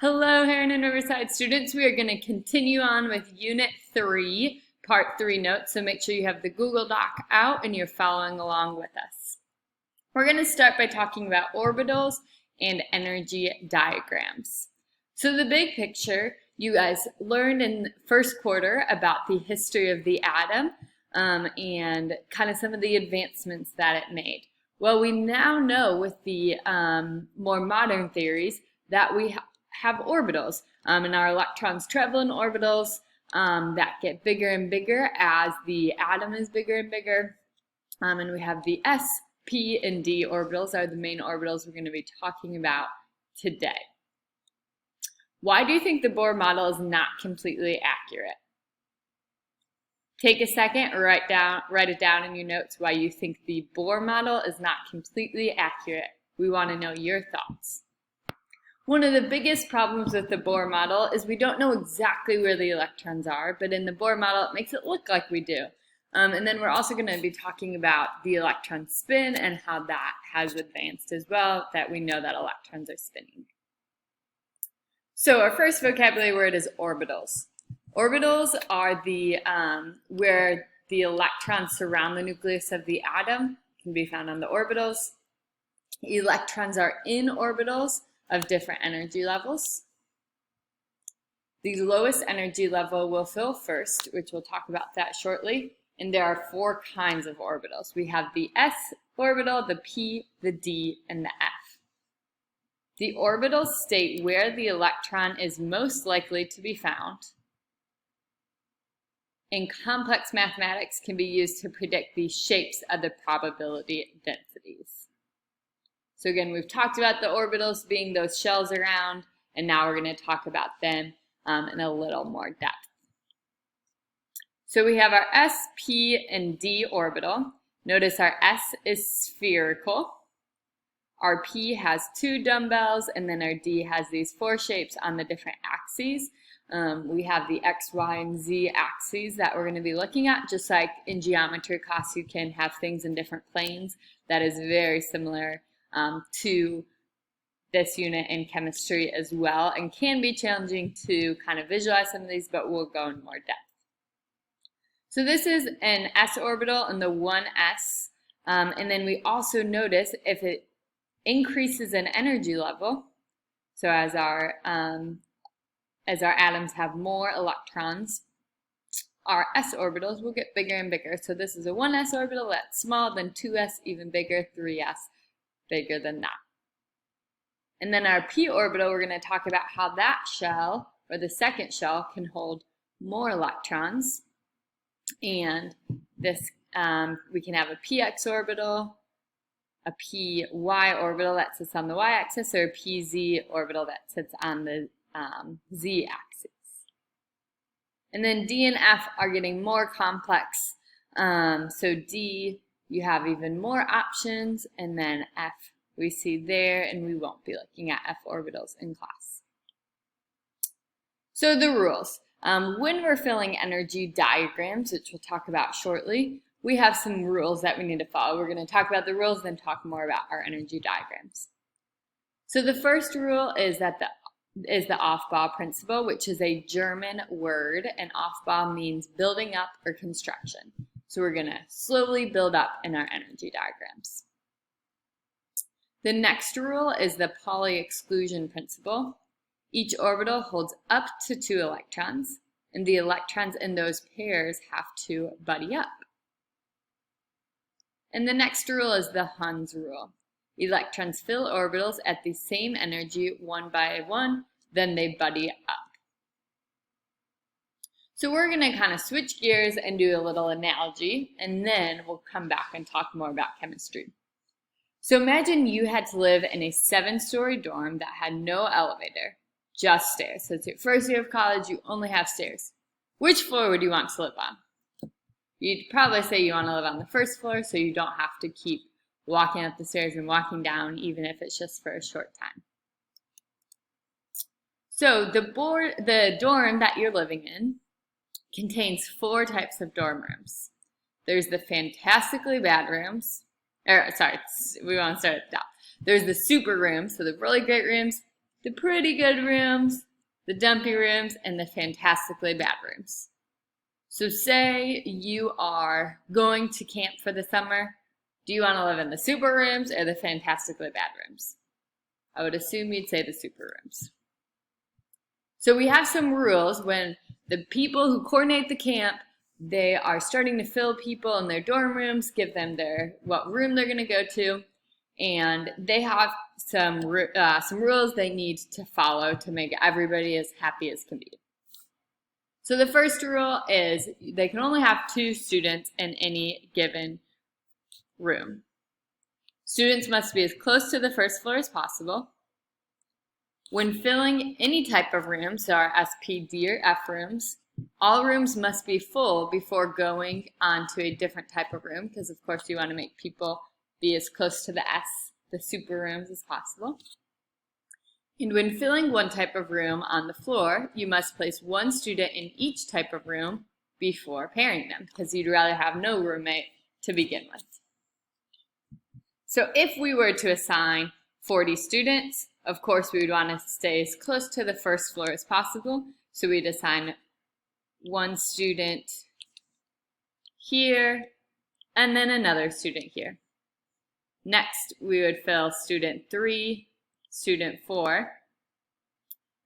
Hello, Heron and Riverside students. We are going to continue on with Unit 3, Part 3 notes, so make sure you have the Google Doc out and you're following along with us. We're going to start by talking about orbitals and energy diagrams. So the big picture, you guys learned in first quarter about the history of the atom and kind of some of the advancements that it made. Well, we now know with the more modern theories that we have orbitals, and our electrons travel in orbitals that get bigger and bigger as the atom is bigger and bigger, and we have the s, p, and d orbitals are the main orbitals we're going to be talking about today. Why do you think the Bohr model is not completely accurate? Take a second, write it down in your notes why you think the Bohr model is not completely accurate. We want to know your thoughts. One of the biggest problems with the Bohr model is we don't know exactly where the electrons are, but in the Bohr model it makes it look like we do. And then we're also going to be talking about the electron spin and how that has advanced as well, that we know that electrons are spinning. So our first vocabulary word is orbitals. Orbitals are the where the electrons surround the nucleus of the atom, can be found on the orbitals. Electrons are in orbitals of different energy levels. The lowest energy level will fill first, which we'll talk about that shortly. And there are four kinds of orbitals. We have the s orbital, the p, the d, and the f. The orbitals state where the electron is most likely to be found. And complex mathematics can be used to predict the shapes of the probability densities. So again, we've talked about the orbitals being those shells around, and now we're going to talk about them in a little more depth. So we have our s, p, and d orbital. Notice our s is spherical. Our p has two dumbbells, and then our d has these four shapes on the different axes. We have the x, y, and z axes that we're going to be looking at. Just like in geometry class, you can have things in different planes. That is very similar to this unit in chemistry as well, and can be challenging to kind of visualize some of these, but we'll go in more depth. So this is an s orbital and the 1s, and then we also notice if it increases in energy level, so as our atoms have more electrons, our s orbitals will get bigger and bigger. So this is a 1s orbital, that's small, then 2s even bigger, 3s bigger than that. And then our p orbital, we're going to talk about how that shell, or the second shell, can hold more electrons. And this, we can have a px orbital, a py orbital that sits on the y-axis, or a pz orbital that sits on the z-axis. And then d and f are getting more complex. So d, you have even more options, and then f we see there, and we won't be looking at f orbitals in class. So the rules. When we're filling energy diagrams, which we'll talk about shortly, we have some rules that we need to follow. We're going to talk about the rules, then talk more about our energy diagrams. So the first rule is that the Aufbau principle, which is a German word, and Aufbau means building up or construction. So we're going to slowly build up in our energy diagrams. The next rule is the Pauli exclusion principle. Each orbital holds up to 2 electrons, and the electrons in those pairs have to buddy up. And the next rule is the Hund's rule. Electrons fill orbitals at the same energy one by one, then they buddy up. So we're going to kind of switch gears and do a little analogy, and then we'll come back and talk more about chemistry. So imagine you had to live in a 7-story dorm that had no elevator, just stairs. So it's your first year of college, you only have stairs. Which floor would you want to live on? You'd probably say you want to live on the first floor so you don't have to keep walking up the stairs and walking down, even if it's just for a short time. So the dorm that you're living in contains 4 types of dorm rooms. There's the fantastically bad rooms, we want to start at the top. There's the super rooms, so the really great rooms, the pretty good rooms, the dumpy rooms, and the fantastically bad rooms. So say you are going to camp for the summer. Do you want to live in the super rooms or the fantastically bad rooms? I would assume you'd say the super rooms. So we have some rules when the people who coordinate the camp, they are starting to fill people in their dorm rooms, give them what room they're going to go to, and they have some rules they need to follow to make everybody as happy as can be. So the first rule is they can only have 2 students in any given room. Students must be as close to the first floor as possible. When filling any type of room, so our SP, D, or F rooms, all rooms must be full before going on to a different type of room, because of course you want to make people be as close to the S, the super rooms, as possible. And when filling one type of room on the floor, you must place 1 student in each type of room before pairing them, because you'd rather have no roommate to begin with. So if we were to assign 40 students, of course we would want to stay as close to the first floor as possible. So we'd assign 1 student here, and then another student here. Next, we would fill student 3, student 4.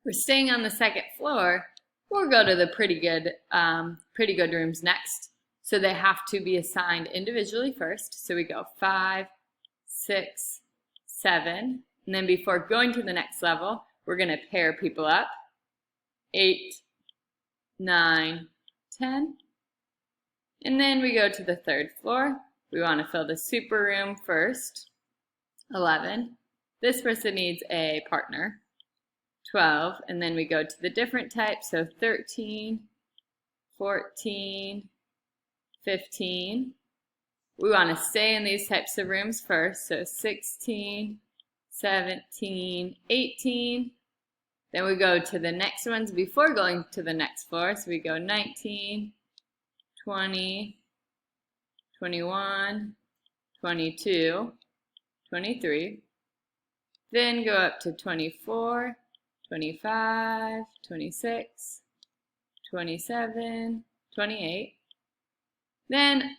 We're staying on the second floor. We'll go to the pretty good rooms next. So they have to be assigned individually first. So we go 5, 6, 7, and then before going to the next level, we're going to pair people up. 8, 9, 10. And then we go to the third floor. We want to fill the super room first. 11. This person needs a partner. 12. And then we go to the different types. So 13, 14, 15. We want to stay in these types of rooms first. So 16, 17, 18. Then we go to the next ones before going to the next floor. So we go 19, 20, 21, 22, 23. Then go up to 24, 25, 26, 27, 28. Then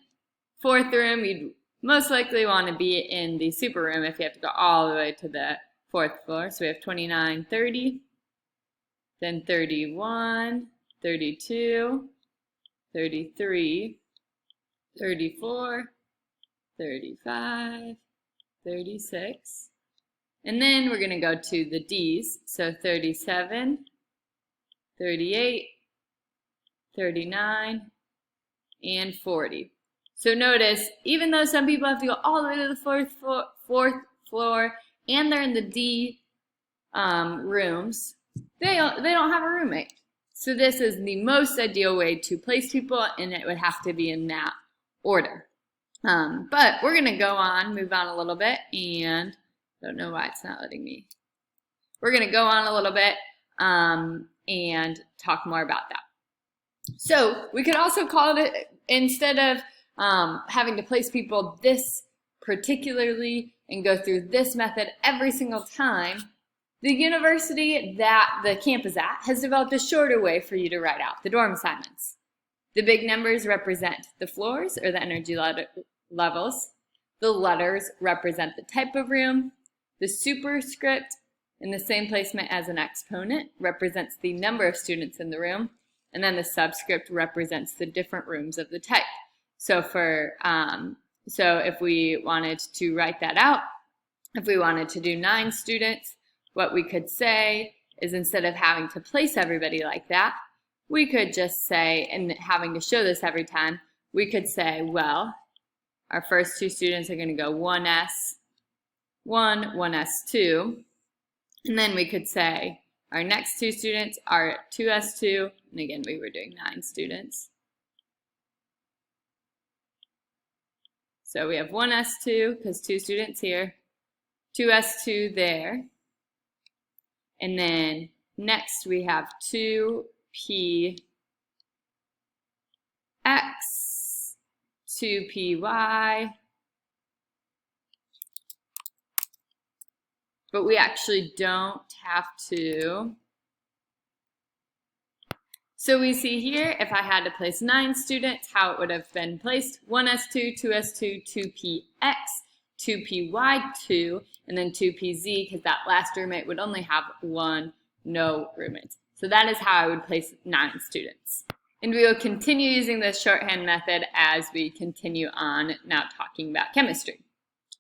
fourth room, you'd most likely want to be in the super room if you have to go all the way to the fourth floor. So we have 29, 30, then 31, 32, 33, 34, 35, 36. And then we're going to go to the D's. So 37, 38, 39, and 40. So notice, even though some people have to go all the way to the fourth floor and they're in the D rooms, they don't have a roommate. So this is the most ideal way to place people, and it would have to be in that order. But we're going to move on a little bit, and I don't know why it's not letting me. We're going to go on a little bit and talk more about that. So we could also call it, instead of having to place people this particularly and go through this method every single time, the university that the camp is at has developed a shorter way for you to write out the dorm assignments. The big numbers represent the floors or the energy levels. The letters represent the type of room. The superscript, in the same placement as an exponent, represents the number of students in the room. And then the subscript represents the different rooms of the type. So so if we wanted to write that out, if we wanted to do 9 students, what we could say is, instead of having to place everybody like that, we could just say, and having to show this every time, we could say, well, our first 2 students are going to go 1S1, 1S2, and then we could say our next 2 students are 2S2, and again, we were doing 9 students. So we have 1S2, because 2 students here, 2S2 there, and then next we have 2PX, 2PY. but we actually don't have to. So we see here, if I had to place 9 students, how it would have been placed: 1s2, 2s2, 2px, 2py2, and then 2pz, because that last roommate would only have 1 no roommates. So that is how I would place 9 students. And we will continue using this shorthand method as we continue on now talking about chemistry.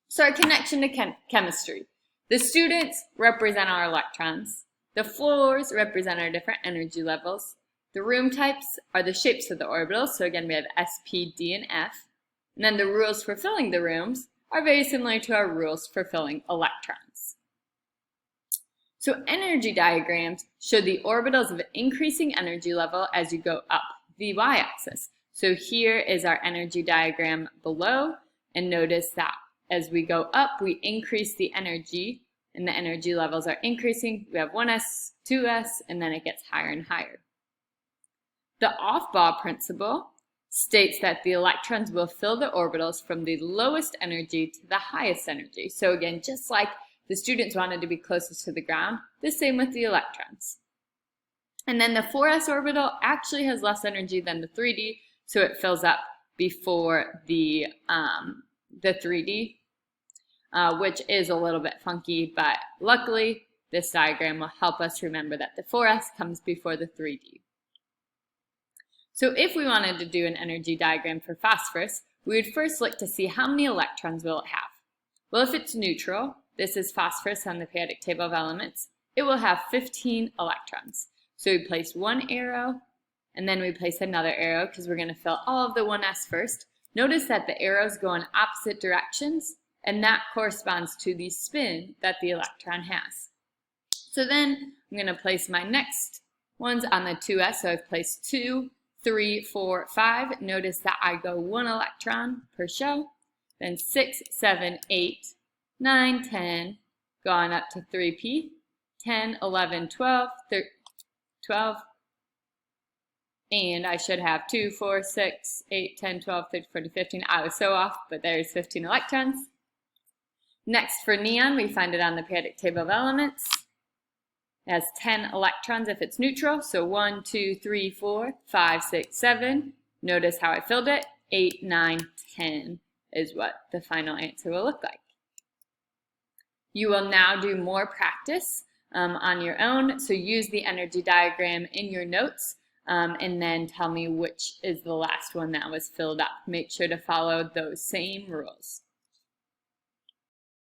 So our connection to chemistry. The students represent our electrons. The floors represent our different energy levels. The room types are the shapes of the orbitals. So again, we have S, P, D, and F. And then the rules for filling the rooms are very similar to our rules for filling electrons. So energy diagrams show the orbitals of increasing energy level as you go up the y-axis. So here is our energy diagram below, and notice that as we go up, we increase the energy, and the energy levels are increasing. We have 1s, 2s, and then it gets higher and higher. The off-ball principle states that the electrons will fill the orbitals from the lowest energy to the highest energy. So again, just like the students wanted to be closest to the ground, the same with the electrons. And then the 4s orbital actually has less energy than the 3d, so it fills up before the 3d, which is a little bit funky, but luckily this diagram will help us remember that the 4s comes before the 3d. So if we wanted to do an energy diagram for phosphorus, we would first look to see how many electrons will it have. Well, if it's neutral, this is phosphorus on the periodic table of elements, it will have 15 electrons. So we place one arrow, and then we place another arrow because we're going to fill all of the 1s first. Notice that the arrows go in opposite directions, and that corresponds to the spin that the electron has. So then I'm going to place my next ones on the 2s. So I've placed 2, 3, 4, 5. Notice that I go 1 electron per shell. Then 6, 7, 8, 9, 10, going up to 3p, 10, 11, 12, 12, and I should have 2, 4, 6, 8, 10, 12, 13, 14, 15. I was so off, but there's 15 electrons. Next, for neon, we find it on the periodic table of elements. It has 10 electrons if it's neutral, so 1, 2, 3, 4, 5, 6, 7. Notice how I filled it. 8, 9, 10 is what the final answer will look like. You will now do more practice on your own, so use the energy diagram in your notes, and then tell me which is the last one that was filled up. Make sure to follow those same rules.